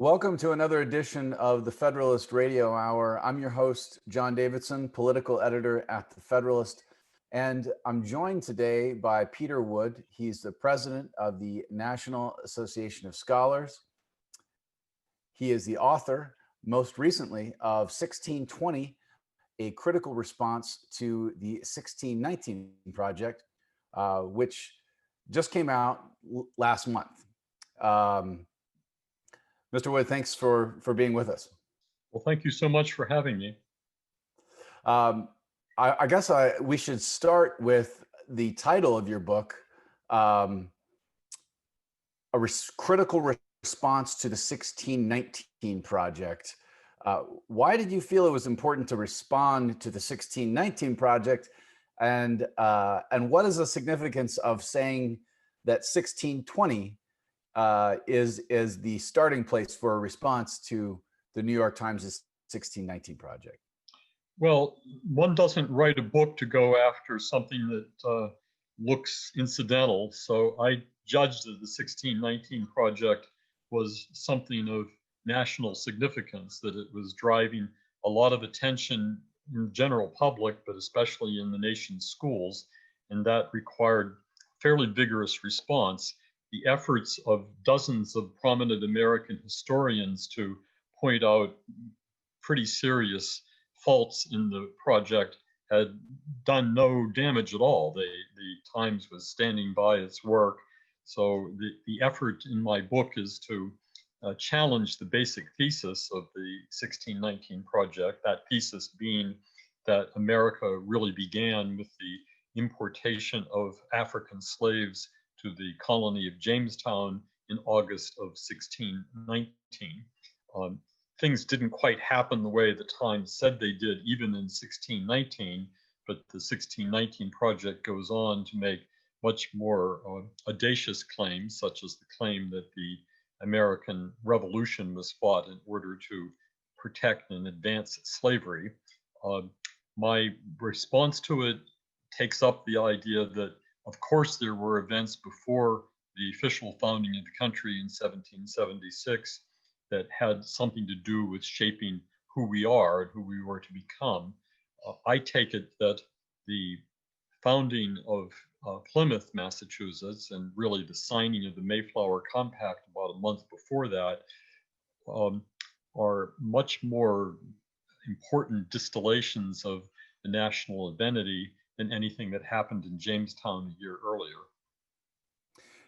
Welcome to another edition of the Federalist Radio Hour. I'm your host, John Davidson, political editor at the Federalist, and I'm joined today by Peter Wood. He's the president of the National Association of Scholars. He is the author, most recently, of 1620, a critical response to the 1619 project, which just came out last month. Mr. Wood, thanks for being with us. Well, thank you so much for having me. I guess we should start with the title of your book, Critical Response to the 1619 Project. Why did you feel it was important to respond to the 1619 project, and what is the significance of saying that 1620 is the starting place for a response to the New York Times' 1619 project? Well, one doesn't write a book to go after something that looks incidental. So I judged that the 1619 project was something of national significance, that it was driving a lot of attention in the general public, but especially in the nation's schools, and that required fairly vigorous response. The efforts of dozens of prominent American historians to point out pretty serious faults in the project had done no damage at all. The Times was standing by its work. So the effort in my book is to challenge the basic thesis of the 1619 project, that thesis being that America really began with the importation of African slaves to the colony of Jamestown in August of 1619. Things didn't quite happen the way the Times said they did, even in 1619, but the 1619 project goes on to make much more audacious claims, such as the claim that the American Revolution was fought in order to protect and advance slavery. My response to it takes up the idea that, of course, there were events before the official founding of the country in 1776 that had something to do with shaping who we are and who we were to become. I take it that the founding of Plymouth, Massachusetts, and really the signing of the Mayflower Compact about a month before that are much more important distillations of the national identity than anything that happened in Jamestown a year earlier.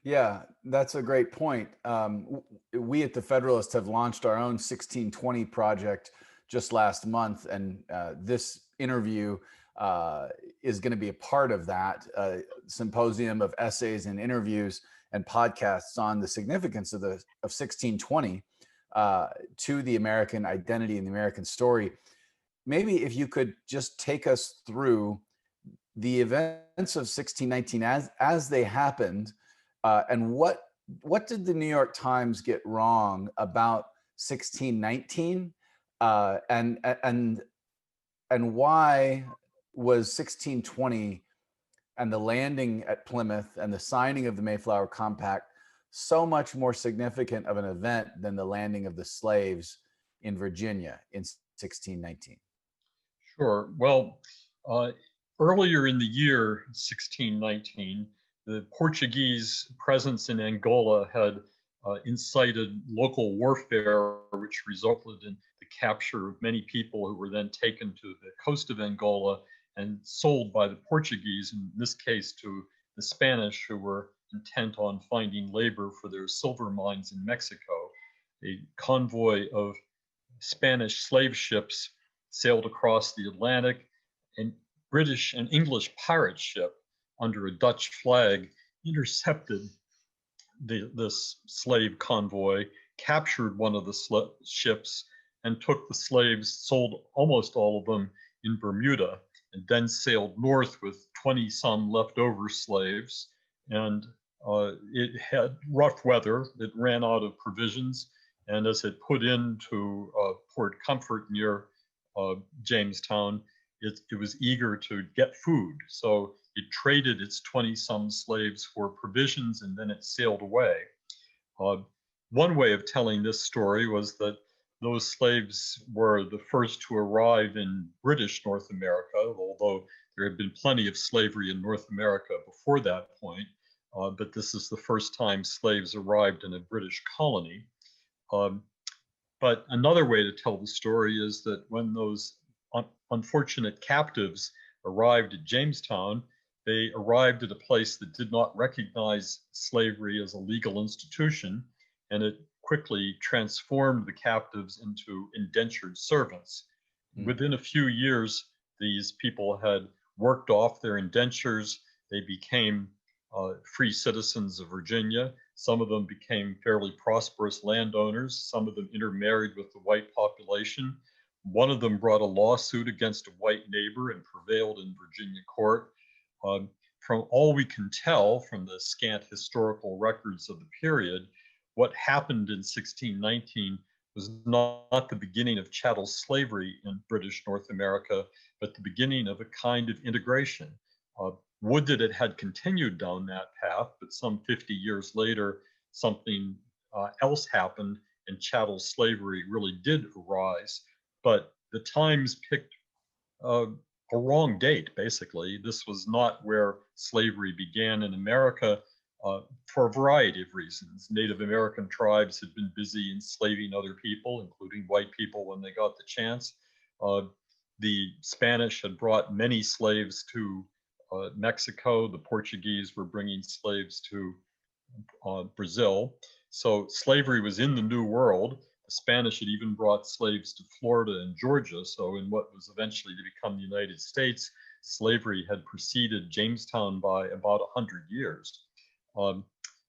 Yeah, that's a great point. We at the Federalist have launched our own 1620 project just last month, and this interview is going to be a part of that symposium of essays and interviews and podcasts on the significance of 1620 to the American identity and the American story. Maybe if you could just take us through the events of 1619 as they happened, and what did the New York Times get wrong about 1619, and why was 1620 and the landing at Plymouth and the signing of the Mayflower Compact so much more significant of an event than the landing of the slaves in Virginia in 1619? Sure. Well, earlier in the year 1619, the Portuguese presence in Angola had incited local warfare, which resulted in the capture of many people who were then taken to the coast of Angola and sold by the Portuguese, in this case to the Spanish, who were intent on finding labor for their silver mines in Mexico. A convoy of Spanish slave ships sailed across the Atlantic, and British and English pirate ship under a Dutch flag intercepted this slave convoy, captured one of the ships, and took the slaves, sold almost all of them in Bermuda, and then sailed north with 20-some leftover slaves. And it had rough weather. It ran out of provisions. And as it put into Port Comfort near Jamestown, it was eager to get food. So it traded its 20-some slaves for provisions, and then it sailed away. one way of telling this story was that those slaves were the first to arrive in British North America, although there had been plenty of slavery in North America before that point. But this is the first time slaves arrived in a British colony. But another way to tell the story is that when those unfortunate captives arrived at Jamestown, they arrived at a place that did not recognize slavery as a legal institution, and it quickly transformed the captives into indentured servants. Within a few years, these people had worked off their indentures. They became free citizens of Virginia. Some of them became fairly prosperous landowners. Some of them intermarried with the white population. One of them brought a lawsuit against a white neighbor and prevailed in Virginia court. From all we can tell from the scant historical records of the period, what happened in 1619 was not the beginning of chattel slavery in British North America, but the beginning of a kind of integration. Would that it had continued down that path, but some 50 years later, something else happened and chattel slavery really did arise. But the Times picked a wrong date, basically. This was not where slavery began in America for a variety of reasons. Native American tribes had been busy enslaving other people, including white people, when they got the chance. The Spanish had brought many slaves to Mexico. The Portuguese were bringing slaves to Brazil. So slavery was in the New World. The Spanish had even brought slaves to Florida and Georgia. So in what was eventually to become the United States, slavery had preceded Jamestown by about 100 years.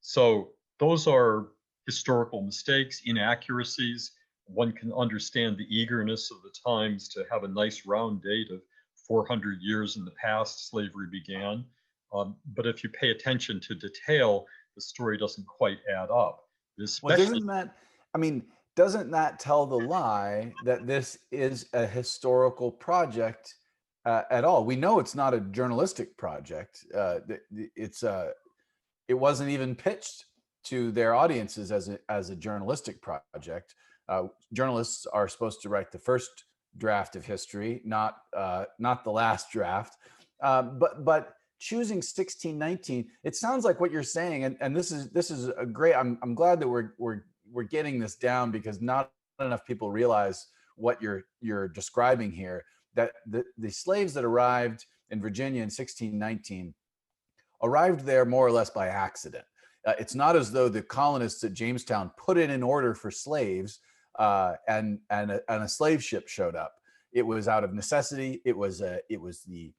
So those are historical mistakes, inaccuracies. One can understand the eagerness of the Times to have a nice round date of 400 years in the past slavery began. But if you pay attention to detail, the story doesn't quite add up. Well, doesn't that tell the lie that this is a historical project at all? We know it's not a journalistic project. It wasn't even pitched to their audiences as a journalistic project. Journalists are supposed to write the first draft of history, not the last draft. But choosing 1619, it sounds like what you're saying, and this is a great. I'm glad that we're getting this down, because not enough people realize what you're describing here. That the slaves that arrived in Virginia in 1619 arrived there more or less by accident. It's not as though the colonists at Jamestown put it in order for slaves and a slave ship showed up. It was out of necessity. It was the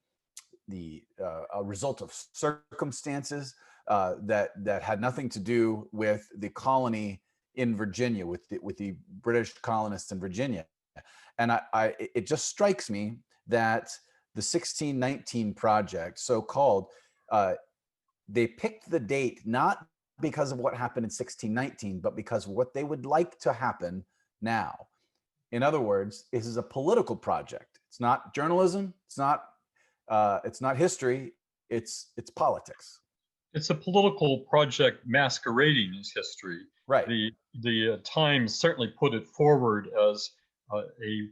result of circumstances that had nothing to do with the colony in Virginia, with the British colonists in Virginia. And it just strikes me that the 1619 project, so-called, they picked the date not because of what happened in 1619, but because of what they would like to happen now. In other words, this is a political project. It's not journalism. It's not history. It's politics. It's a political project masquerading as history. Right. The Times certainly put it forward as a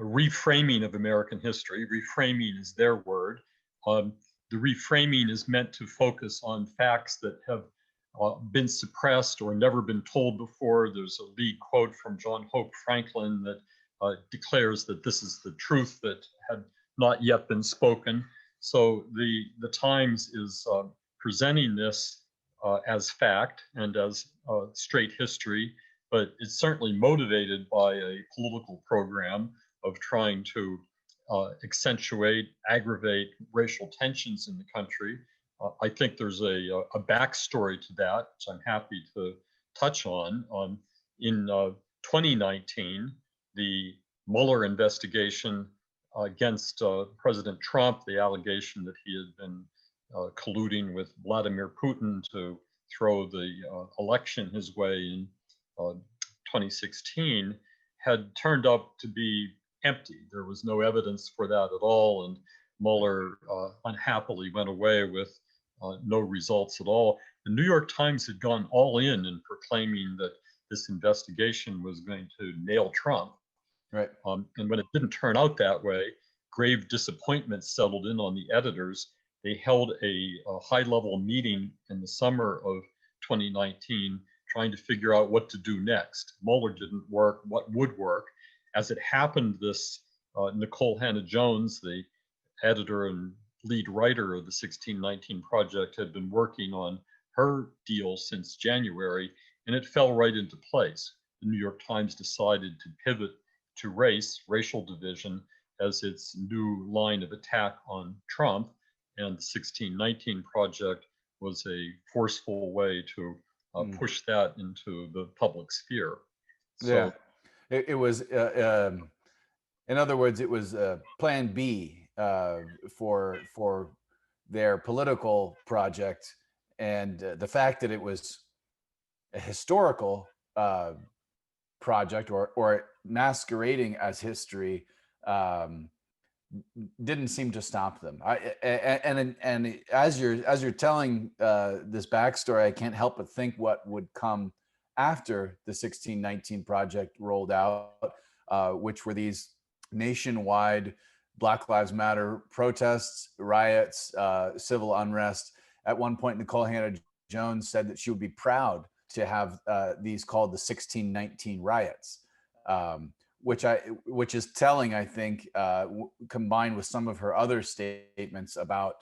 reframing of American history. Reframing is their word. The reframing is meant to focus on facts that have been suppressed or never been told before. There's a lead quote from John Hope Franklin that declares that this is the truth that had not yet been spoken. So the Times is presenting this as fact and as straight history, but it's certainly motivated by a political program of trying to accentuate, aggravate racial tensions in the country. I think there's a backstory to that, which I'm happy to touch on. In 2019, the Mueller investigation against President Trump, the allegation that he had been colluding with Vladimir Putin to throw the election his way in 2016, had turned up to be empty. There was no evidence for that at all, and Mueller unhappily went away with no results at all. The New York Times had gone all in proclaiming that this investigation was going to nail Trump. Right. And when it didn't turn out that way, grave disappointment settled in on the editors. They held a high-level meeting in the summer of 2019, trying to figure out what to do next. Mueller didn't work. What would work? As it happened, this Nicole Hannah-Jones, the editor and lead writer of the 1619 Project, had been working on her deal since January, and it fell right into place. The New York Times decided to pivot to racial division, as its new line of attack on Trump, and the 1619 Project was a forceful way to push that into the public sphere. So, yeah, it was, in other words, it was Plan B for their political project, and the fact that it was a historical project or masquerading as history didn't seem to stop them. And as you're telling this backstory, I can't help but think what would come after the 1619 Project rolled out, which were these nationwide Black Lives Matter protests, riots, civil unrest. At one point, Nicole Hannah-Jones said that she would be proud to have these called the 1619 riots, which is telling, I think, combined with some of her other statements about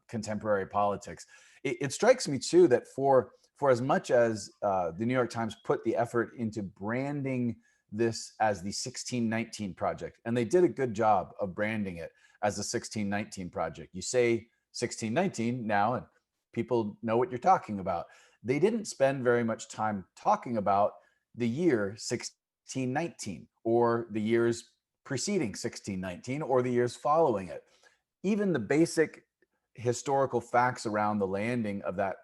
contemporary politics. It strikes me too that for as much as the New York Times put the effort into branding this as the 1619 Project, and they did a good job of branding it as the 1619 Project. You say 1619 now, and people know what you're talking about. They didn't spend very much time talking about the year 1619 or the years preceding 1619 or the years following it. Even the basic historical facts around the landing of that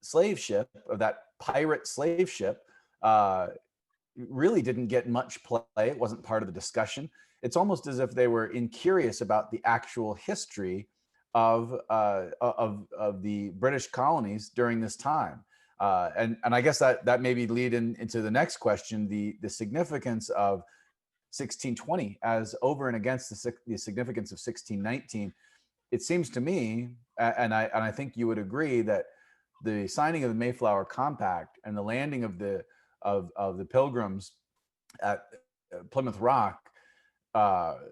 slave ship, of that pirate slave ship, really didn't get much play. It wasn't part of the discussion. It's almost as if they were incurious about the actual history of the British colonies during this time. And I guess that maybe lead into the next question, the significance of 1620 as over and against the significance of 1619. It seems to me, and I think you would agree, that the signing of the Mayflower Compact and the landing of the Pilgrims at Plymouth Rock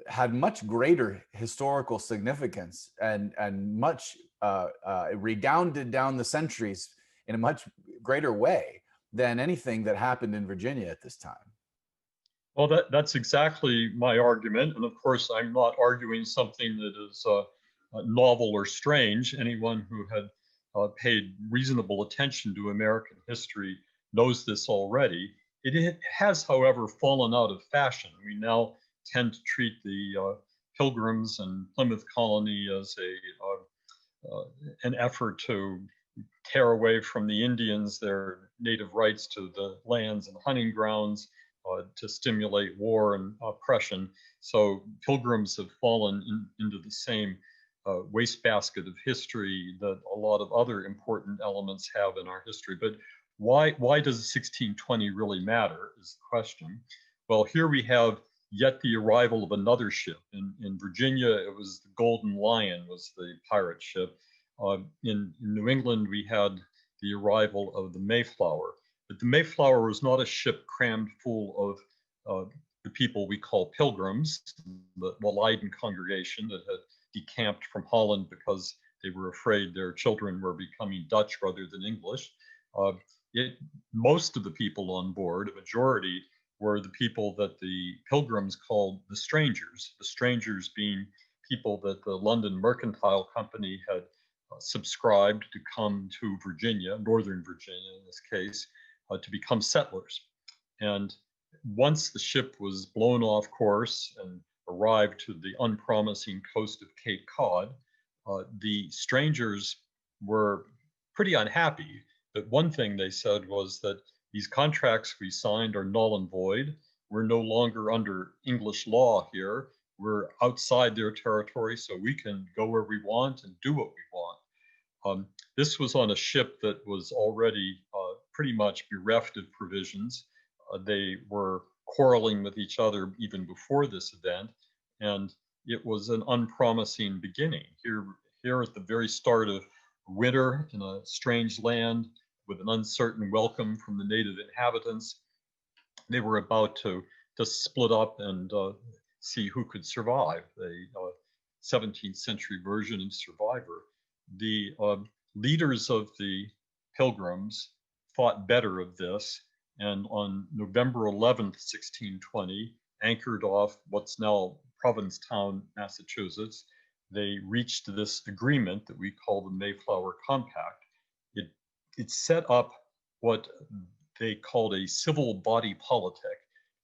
had much greater historical significance and much redounded down the centuries in a much greater way than anything that happened in Virginia at this time. Well, that's exactly my argument. And of course, I'm not arguing something that is novel or strange. Anyone who had paid reasonable attention to American history knows this already. It has, however, fallen out of fashion. We now tend to treat the Pilgrims and Plymouth Colony as an effort to tear away from the Indians their native rights to the lands and hunting grounds, to stimulate war and oppression. So Pilgrims have fallen into the same wastebasket of history that a lot of other important elements have in our history. But why does 1620 really matter is the question. Well, here we have yet the arrival of another ship. In Virginia, it was the Golden Lion was the pirate ship. In New England, we had the arrival of the Mayflower. But the Mayflower was not a ship crammed full of the people we call pilgrims, the Leiden congregation that had decamped from Holland because they were afraid their children were becoming Dutch rather than English. Most of the people on board, a majority, were the people that the Pilgrims called the strangers being people that the London Mercantile Company had subscribed to come to Virginia, Northern Virginia in this case, to become settlers. And once the ship was blown off course and arrived to the unpromising coast of Cape Cod, the strangers were pretty unhappy. But one thing they said was that these contracts we signed are null and void. We're no longer under English law here. We're outside their territory, so we can go where we want and do what we want. This was on a ship that was already pretty much bereft of provisions. They were quarreling with each other even before this event, and it was an unpromising beginning. Here at the very start of winter in a strange land with an uncertain welcome from the native inhabitants, they were about to split up and see who could survive, a 17th century version of Survivor. The leaders of the Pilgrims thought better of this, and on November 11th, 1620, anchored off what's now Provincetown, Massachusetts, they reached this agreement that we call the Mayflower Compact. It set up what they called a civil body politic.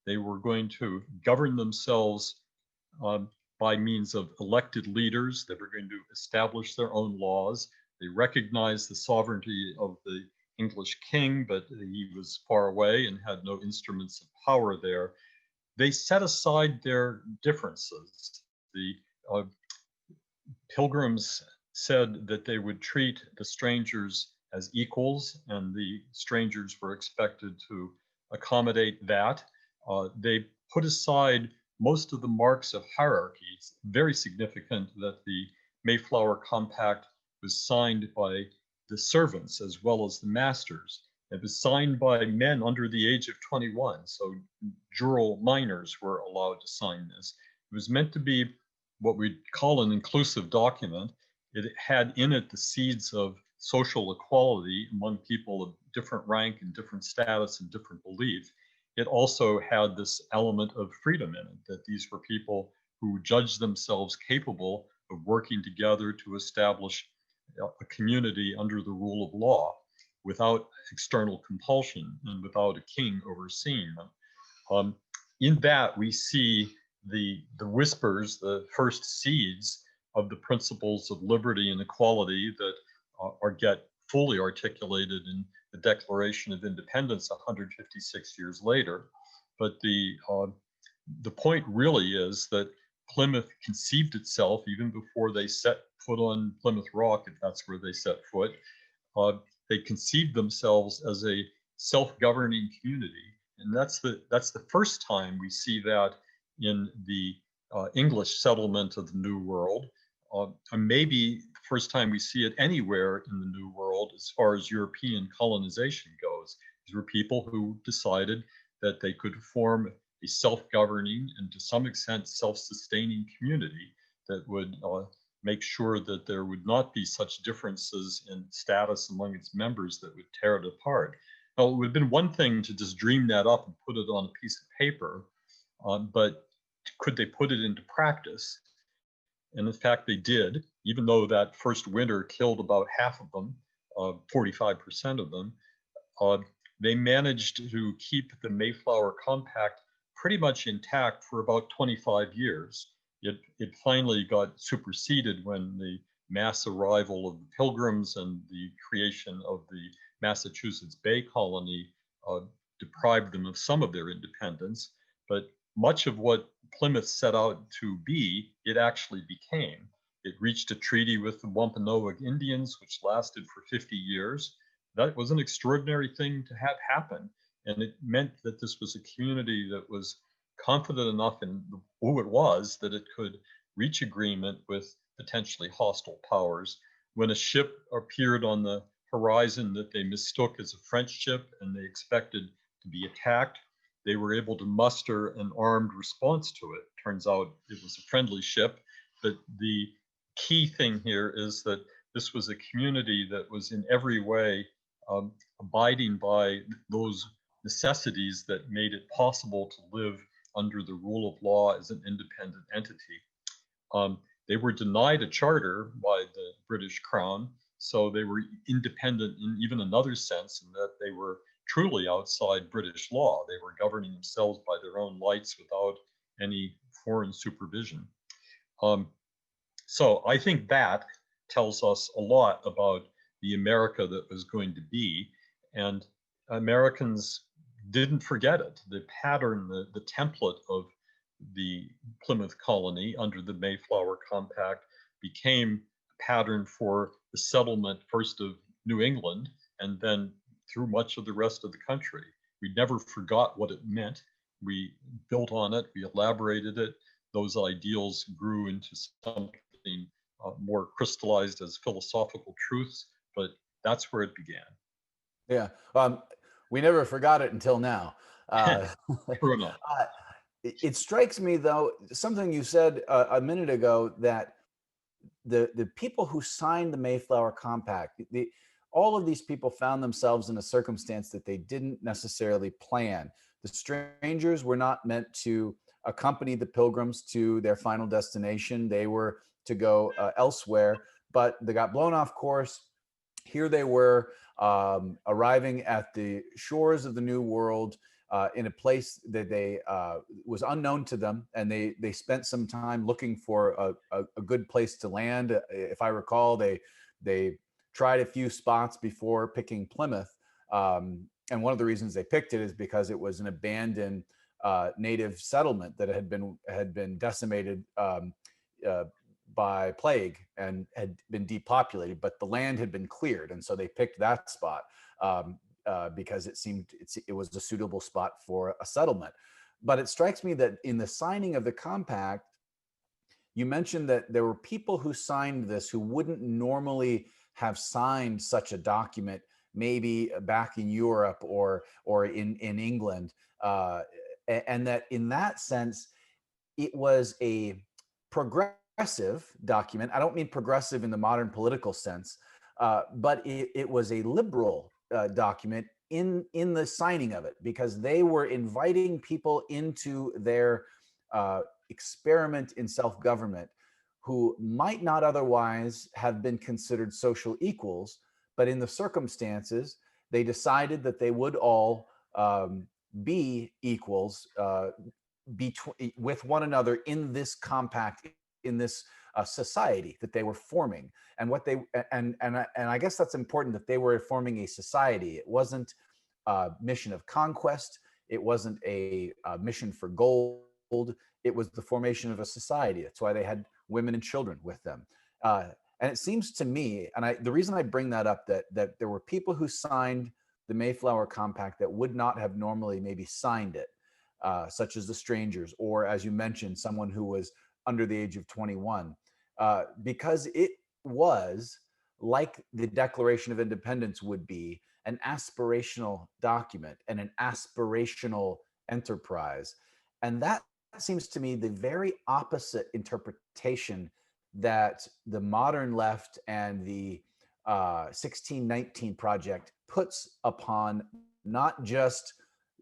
They were going to govern themselves by means of elected leaders. They were going to establish their own laws. They recognized the sovereignty of the English king, but he was far away and had no instruments of power there. They set aside their differences. The Pilgrims said that they would treat the strangers as equals, and the strangers were expected to accommodate that. They put aside most of the marks of hierarchy. It's very significant that the Mayflower Compact was signed by the servants as well as the masters. It was signed by men under the age of 21, so jural minors were allowed to sign this. It was meant to be what we'd call an inclusive document. It had in it the seeds of social equality among people of different rank and different status and different belief. It also had this element of freedom in it, that these were people who judged themselves capable of working together to establish a community under the rule of law without external compulsion and without a king overseeing them. In that, we see the whispers, the first seeds of the principles of liberty and equality that are get fully articulated in the Declaration of Independence 156 years later. But the point really is that Plymouth conceived itself, even before they set foot on Plymouth Rock, if that's where they set foot, they conceived themselves as a self-governing community. And that's the first time we see that in the English settlement of the New World, and maybe the first time we see it anywhere in the New World as far as European colonization goes. These were people who decided that they could form a self-governing and to some extent self-sustaining community that would make sure that there would not be such differences in status among its members that would tear it apart. Now, it would have been one thing to just dream that up and put it on a piece of paper, but could they put it into practice? And in fact, they did, even though that first winter killed about half of them, 45% of them. They managed to keep the Mayflower Compact pretty much intact for about 25 years. It finally got superseded when the mass arrival of the Pilgrims and the creation of the Massachusetts Bay Colony deprived them of some of their independence. But much of what Plymouth set out to be, it actually became. It reached a treaty with the Wampanoag Indians, which lasted for 50 years. That was an extraordinary thing to have happen. And it meant that this was a community that was confident enough in who it was that it could reach agreement with potentially hostile powers. When a ship appeared on the horizon that they mistook as a French ship and they expected to be attacked, they were able to muster an armed response to it. Turns out it was a friendly ship, but the key thing here is that this was a community that was in every way abiding by those necessities that made it possible to live under the rule of law as an independent entity. They were denied a charter by the British Crown, so they were independent in even another sense, in that they were truly outside British law. They were governing themselves by their own lights without any foreign supervision. So I think that tells us a lot about the America that was going to be, and Americans didn't forget it. The pattern, the template of the Plymouth Colony under the Mayflower Compact became pattern for the settlement first of New England and then through much of the rest of the country. We never forgot what it meant. We built on it, we elaborated it. Those ideals grew into something more crystallized as philosophical truths, but that's where it began. Yeah. We never forgot it until now. True enough. It strikes me, though, something you said a minute ago, that the people who signed the Mayflower Compact, all of these people found themselves in a circumstance that they didn't necessarily plan. The strangers were not meant to accompany the pilgrims to their final destination. They were to go elsewhere, but they got blown off course. Here they were, arriving at the shores of the New World, in a place that they was unknown to them, and they spent some time looking for a good place to land. If I recall, they tried a few spots before picking Plymouth, and one of the reasons they picked it is because it was an abandoned native settlement that had been decimated by plague and had been depopulated, but the land had been cleared, and so they picked that spot. Because it was a suitable spot for a settlement. But it strikes me that in the signing of the compact, you mentioned that there were people who signed this who wouldn't normally have signed such a document, maybe back in Europe or in England, and that in that sense, it was a progressive document. I don't mean progressive in the modern political sense, but it was a liberal document in the signing of it, because they were inviting people into their experiment in self-government who might not otherwise have been considered social equals, but in the circumstances, they decided that they would all be equals with one another in this compact, in this society that they were forming. And what they and I guess that's important, that they were forming a society. It wasn't a mission of conquest. It wasn't a mission for gold. It was the formation of a society. That's why they had women and children with them. And it seems to me, and the reason I bring that up, that there were people who signed the Mayflower Compact that would not have normally maybe signed it, such as the strangers, or as you mentioned, someone who was under the age of 21, because it was, like the Declaration of Independence would be, an aspirational document and an aspirational enterprise. And that seems to me the very opposite interpretation that the modern left and the 1619 Project puts upon not just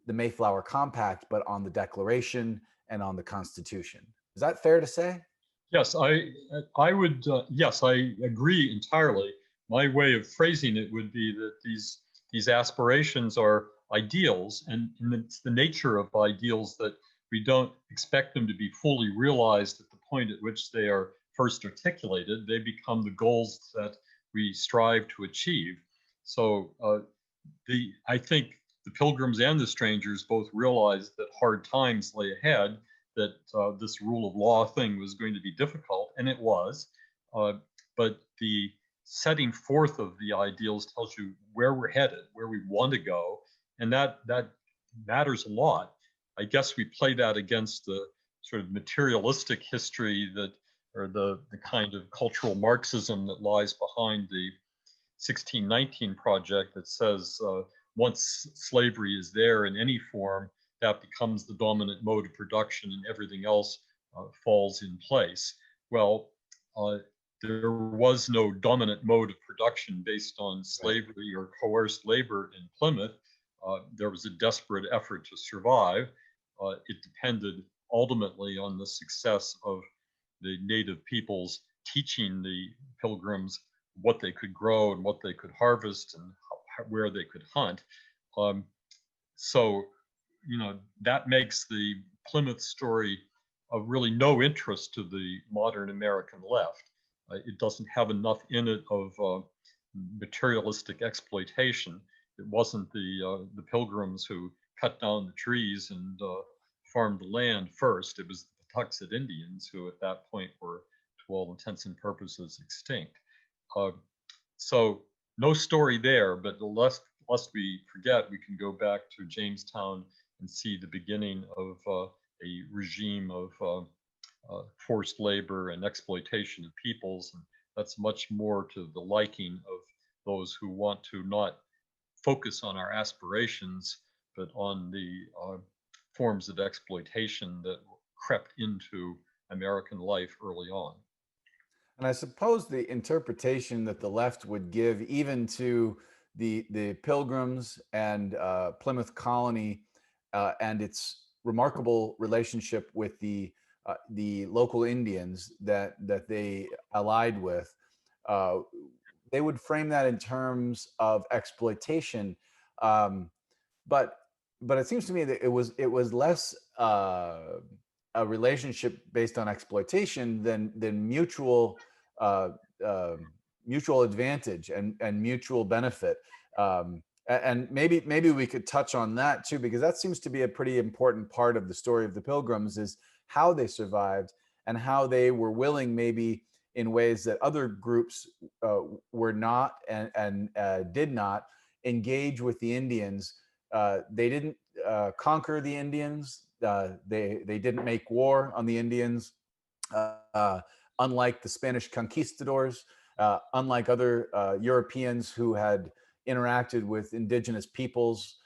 the Mayflower Compact, but on the Declaration and on the Constitution. Is that fair to say? Yes, I would. Yes, I agree entirely. My way of phrasing it would be that these aspirations are ideals, and it's the nature of ideals that we don't expect them to be fully realized at the point at which they are first articulated. They become the goals that we strive to achieve. So I think the Pilgrims and the Strangers both realized that hard times lay ahead, that this rule of law thing was going to be difficult, and it was. But the setting forth of the ideals tells you where we're headed, where we want to go, and that matters a lot. I guess we play that against the sort of materialistic history that, or the kind of cultural Marxism that lies behind the 1619 Project that says once slavery is there in any form, that becomes the dominant mode of production and everything else falls in place. Well, there was no dominant mode of production based on slavery or coerced labor in Plymouth. There was a desperate effort to survive. It depended ultimately on the success of the native peoples teaching the Pilgrims what they could grow and what they could harvest and where they could hunt. So, that makes the Plymouth story of really no interest to the modern American left. It doesn't have enough in it of materialistic exploitation. It wasn't the Pilgrims who cut down the trees and farmed the land first. It was the Patuxet Indians who at that point were, to all intents and purposes, extinct. So no story there, but lest we forget, we can go back to Jamestown and see the beginning of a regime of forced labor and exploitation of peoples. And that's much more to the liking of those who want to not focus on our aspirations, but on the forms of exploitation that crept into American life early on. And I suppose the interpretation that the left would give even to the Pilgrims and Plymouth Colony and its remarkable relationship with the local Indians that they allied with, uh, they would frame that in terms of exploitation. Um, but but it seems to me that it was less a relationship based on exploitation than uh, uh, mutual advantage and mutual benefit. And maybe we could touch on that too, because that seems to be a pretty important part of the story of the Pilgrims, is how they survived and how they were willing, maybe in ways that other groups were not and did not engage with the Indians. They didn't conquer the Indians. They didn't make war on the Indians. Uh, Unlike the Spanish conquistadors, unlike other Europeans who had interacted with indigenous peoples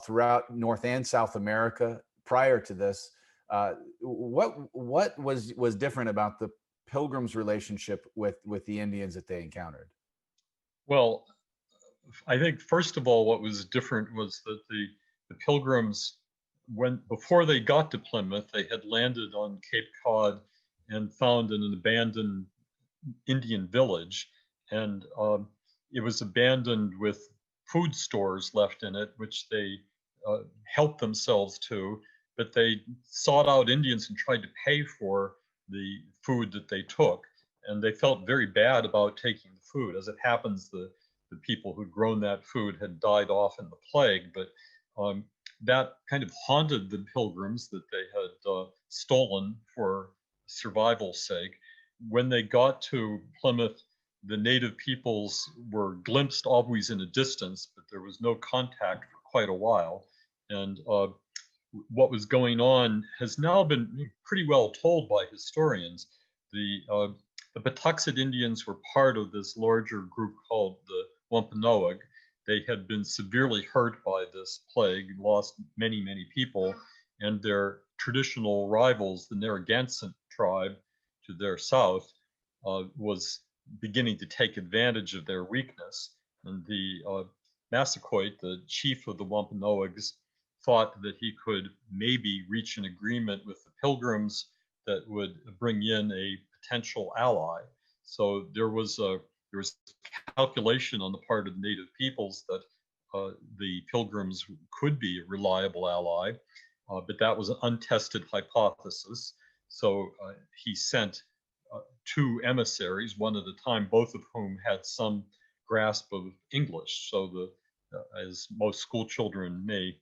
throughout North and South America prior to this. What was different about the Pilgrims' relationship with the Indians that they encountered? Well, I think first of all, what was different was that the Pilgrims, when before they got to Plymouth, they had landed on Cape Cod and found an abandoned Indian village, and it was abandoned with food stores left in it, which they helped themselves to. But they sought out Indians and tried to pay for the food that they took, and they felt very bad about taking the food. As it happens, the people who'd grown that food had died off in the plague, but that kind of haunted the Pilgrims that they had stolen for survival's sake. When they got to Plymouth, the native peoples were glimpsed always in a distance, but there was no contact for quite a while. And what was going on has now been pretty well told by historians. The Patuxet Indians were part of this larger group called the Wampanoag. They had been severely hurt by this plague, lost many, many people, and their traditional rivals, the Narragansett tribe to their south, was beginning to take advantage of their weakness. And the Massaquoi, the chief of the Wampanoags, thought that he could maybe reach an agreement with the Pilgrims that would bring in a potential ally. So there was calculation on the part of the native peoples that the Pilgrims could be a reliable ally, but that was an untested hypothesis. So he sent two emissaries, one at a time, both of whom had some grasp of English. So as most school children may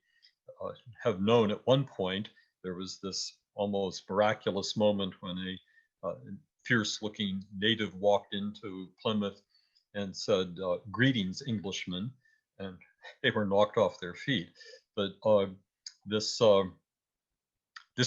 have known, at one point there was this almost miraculous moment when a fierce-looking native walked into Plymouth and said, "Greetings, Englishmen," and they were knocked off their feet. But this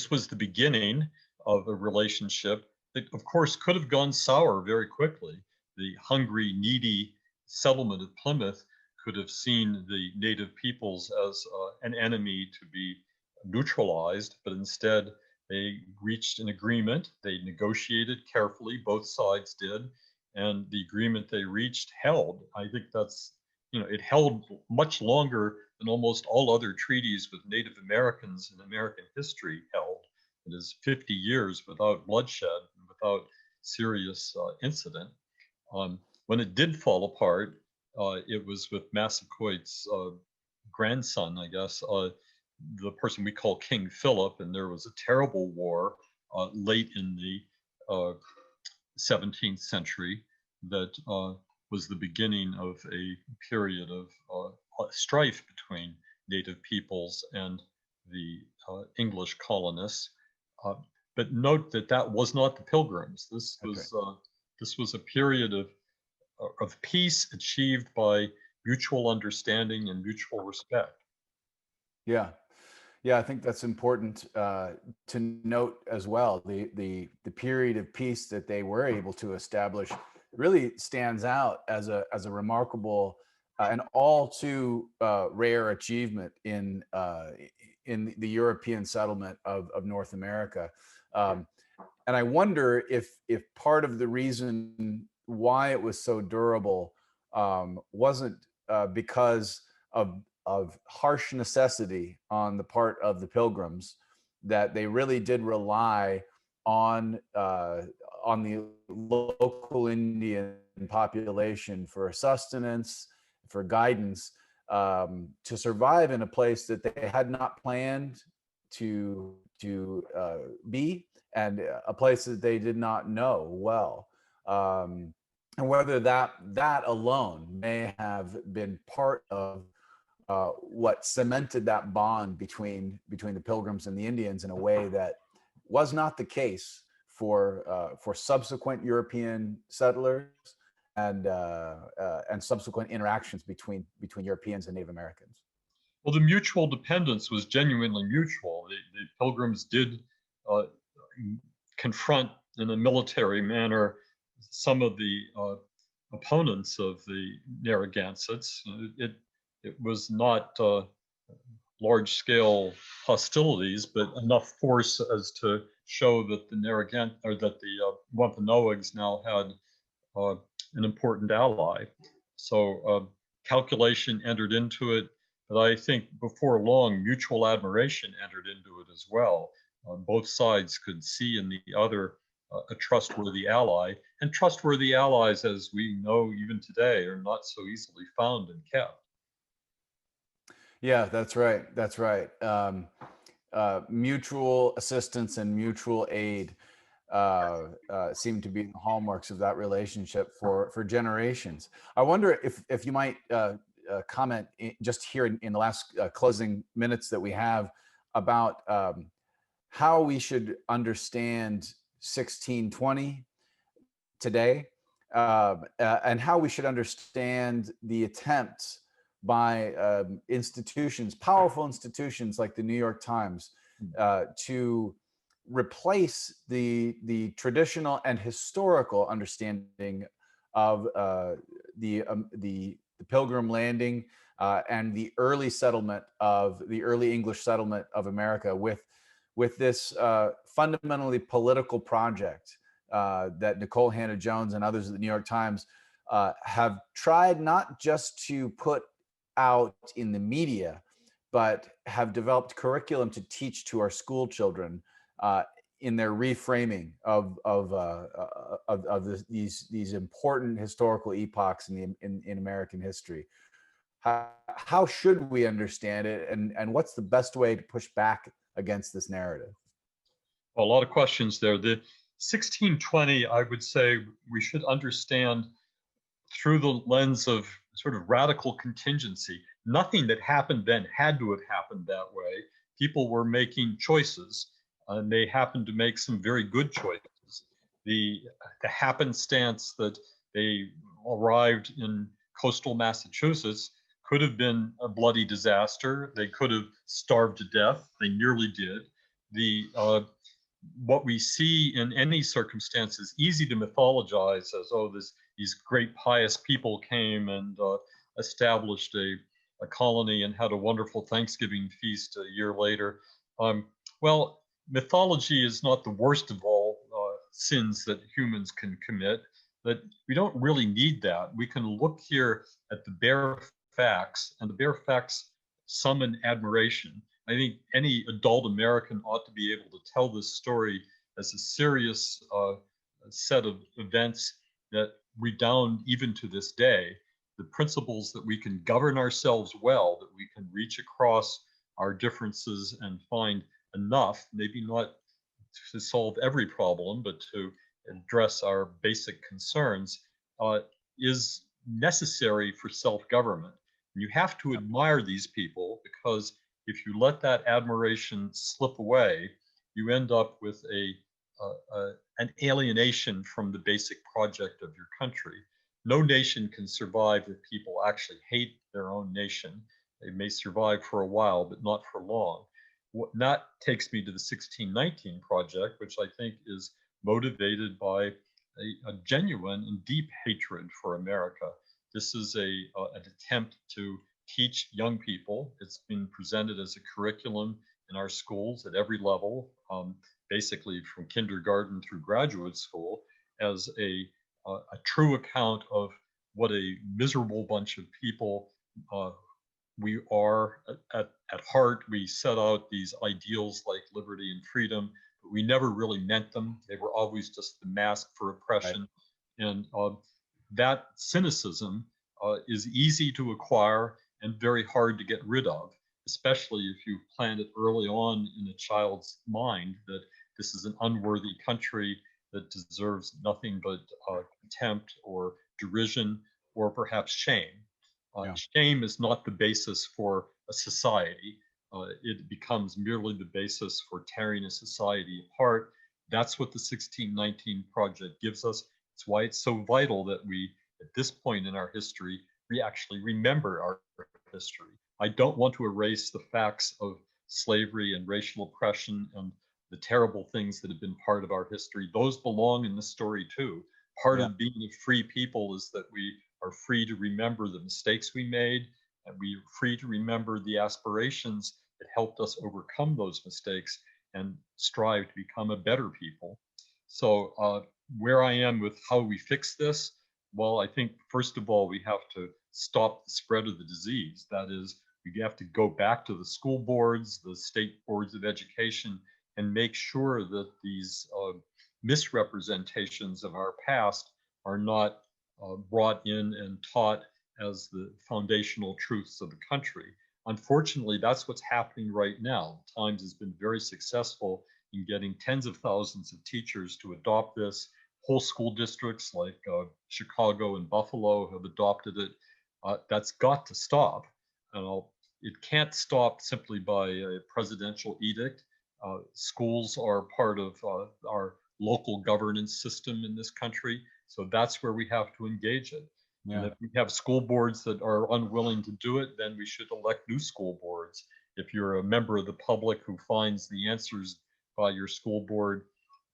was the beginning of a relationship that, of course, could have gone sour very quickly. The hungry, needy settlement of Plymouth could have seen the native peoples as an enemy to be neutralized, but instead they reached an agreement. They negotiated carefully, both sides did, and the agreement they reached held. I think that's, it held much longer than almost all other treaties with Native Americans in American history held. It is 50 years without bloodshed and without serious incident. When it did fall apart, it was with Massaquoit's grandson, I guess, the person we call King Philip, and there was a terrible war late in the 17th century that was the beginning of a period of strife between native peoples and the English colonists. But note that that was not the Pilgrims. This was a period of of peace achieved by mutual understanding and mutual respect. Yeah. Yeah, I think that's important to note as well. The period of peace that they were able to establish really stands out as a remarkable and all too rare achievement in the European settlement of North America. Um, and I wonder if part of the reason why it was so durable wasn't because of harsh necessity on the part of the Pilgrims, that they really did rely on the local Indian population for sustenance, for guidance, to survive in a place that they had not planned to be, and a place that they did not know well. And whether that alone may have been part of what cemented that bond between the Pilgrims and the Indians in a way that was not the case for subsequent European settlers and subsequent interactions between Europeans and Native Americans. Well, the mutual dependence was genuinely mutual. The Pilgrims did uh, confront in a military manner some of the opponents of the Narragansetts. It was not large-scale hostilities, but enough force as to show that the Wampanoags now had an important ally. So calculation entered into it, but I think before long, mutual admiration entered into it as well. Both sides could see in the other a trustworthy ally, and trustworthy allies, as we know even today, are not so easily found and kept. Yeah, that's right. That's right. Mutual assistance and mutual aid seem to be the hallmarks of that relationship for generations. I wonder if you might comment just here in the last closing minutes that we have about how we should understand 1620 today, and how we should understand the attempts by institutions, powerful institutions like the New York Times, to replace the traditional and historical understanding of the Pilgrim landing and the early English settlement of America with this fundamentally political project that Nicole Hannah-Jones and others at the New York Times have tried not just to put out in the media, but have developed curriculum to teach to our school children in their reframing of these important historical epochs in American history. How should we understand it, and what's the best way to push back against this narrative? Well, a lot of questions there. The 1620, I would say we should understand through the lens of sort of radical contingency. Nothing that happened then had to have happened that way. People were making choices, and they happened to make some very good choices. The happenstance that they arrived in coastal Massachusetts could have been a bloody disaster. They could have starved to death. They nearly did. What we see in any circumstance is easy to mythologize as, oh, these great pious people came and established a colony and had a wonderful Thanksgiving feast a year later. Well, mythology is not the worst of all sins that humans can commit, but we don't really need that. We can look here at the bare facts, and the bare facts summon admiration. I think any adult American ought to be able to tell this story as a serious set of events that redound even to this day. The principles that we can govern ourselves well, that we can reach across our differences and find enough, maybe not to solve every problem, but to address our basic concerns, is necessary for self-government. And you have to admire these people, because if you let that admiration slip away, you end up with an alienation from the basic project of your country. no nation can survive if people actually hate their own nation. They may survive for a while, but not for long. That takes me to the 1619 project, which I think is motivated by a genuine and deep hatred for America. This is an attempt to teach young people. It's been presented as a curriculum in our schools at every level, basically from kindergarten through graduate school, as a true account of what a miserable bunch of people we are at heart. We set out these ideals like liberty and freedom, but we never really meant them. They were always just the mask for Right. oppression. And that cynicism is easy to acquire and very hard to get rid of, especially if you plant it early on in a child's mind that this is an unworthy country that deserves nothing but contempt or derision or perhaps shame. Yeah. Shame is not the basis for a society. It becomes merely the basis for tearing a society apart. That's what the 1619 Project gives us. It's why it's so vital that we, at this point in our history, we actually remember our history. I don't want to erase the facts of slavery and racial oppression and the terrible things that have been part of our history. Those belong in the story too. Part Yeah. of being a free people is that we are free to remember the mistakes we made, and we are free to remember the aspirations that helped us overcome those mistakes and strive to become a better people. So where I am with how we fix this, well, I think first of all, we have to stop the spread of the disease. That is, we have to go back to the school boards, the state boards of education, and make sure that these misrepresentations of our past are not brought in and taught as the foundational truths of the country. Unfortunately, that's what's happening right now. Times has been very successful in getting tens of thousands of teachers to adopt this. Whole school districts like Chicago and Buffalo have adopted it. That's got to stop. It can't stop simply by a presidential edict. Schools are part of our local governance system in this country. So that's where we have to engage it. And Yeah. if we have school boards that are unwilling to do it, then we should elect new school boards. If you're a member of the public who finds the answers by your school board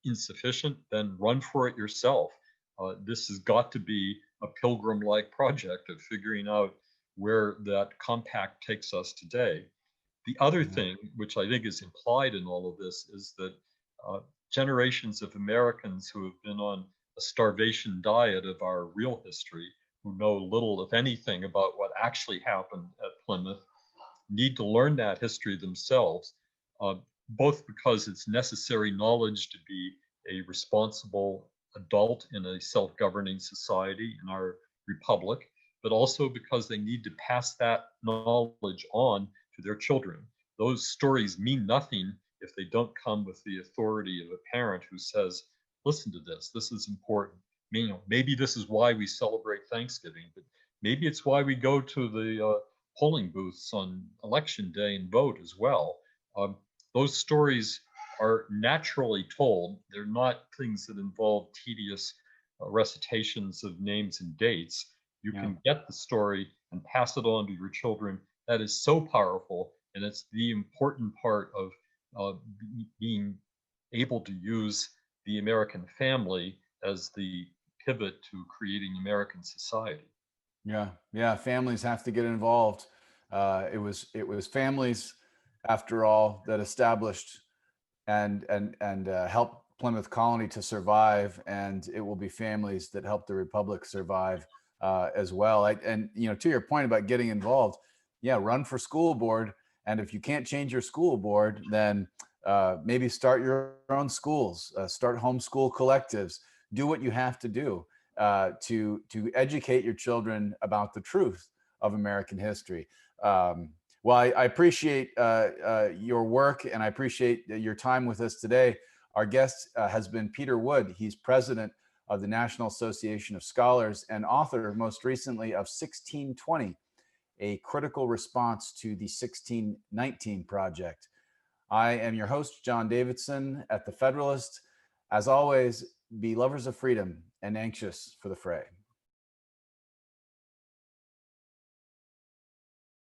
insufficient, then run for it yourself. This has got to be a pilgrim-like project of figuring out where that compact takes us today. The other Yeah. thing, which I think is implied in all of this, is that generations of Americans who have been on a starvation diet of our real history, who know little, if anything, about what actually happened at Plymouth, need to learn that history themselves, uh, both because it's necessary knowledge to be a responsible adult in a self-governing society in our republic, but also because they need to pass that knowledge on to their children. Those stories mean nothing if they don't come with the authority of a parent who says, listen to this, this is important. Maybe this is why we celebrate Thanksgiving, but maybe it's why we go to the polling booths on election day and vote as well. Um, those stories are naturally told. They're not things that involve tedious recitations of names and dates. You Yeah. can get the story and pass it on to your children. That is so powerful, and it's the important part of being able to use the American family as the pivot to creating American society. Yeah, yeah. Families have to get involved. It was families, after all, that established and helped Plymouth Colony to survive, and it will be families that help the Republic survive as well. And to your point about getting involved, yeah, run for school board, and if you can't change your school board, then maybe start your own schools, start homeschool collectives, do what you have to do to educate your children about the truth of American history. Well, I appreciate your work, and I appreciate your time with us today. Our guest has been Peter Wood. He's president of the National Association of Scholars and author, most recently, of 1620, a critical response to the 1619 Project. I am your host, John Davidson, at the Federalist. As always, be lovers of freedom and anxious for the fray.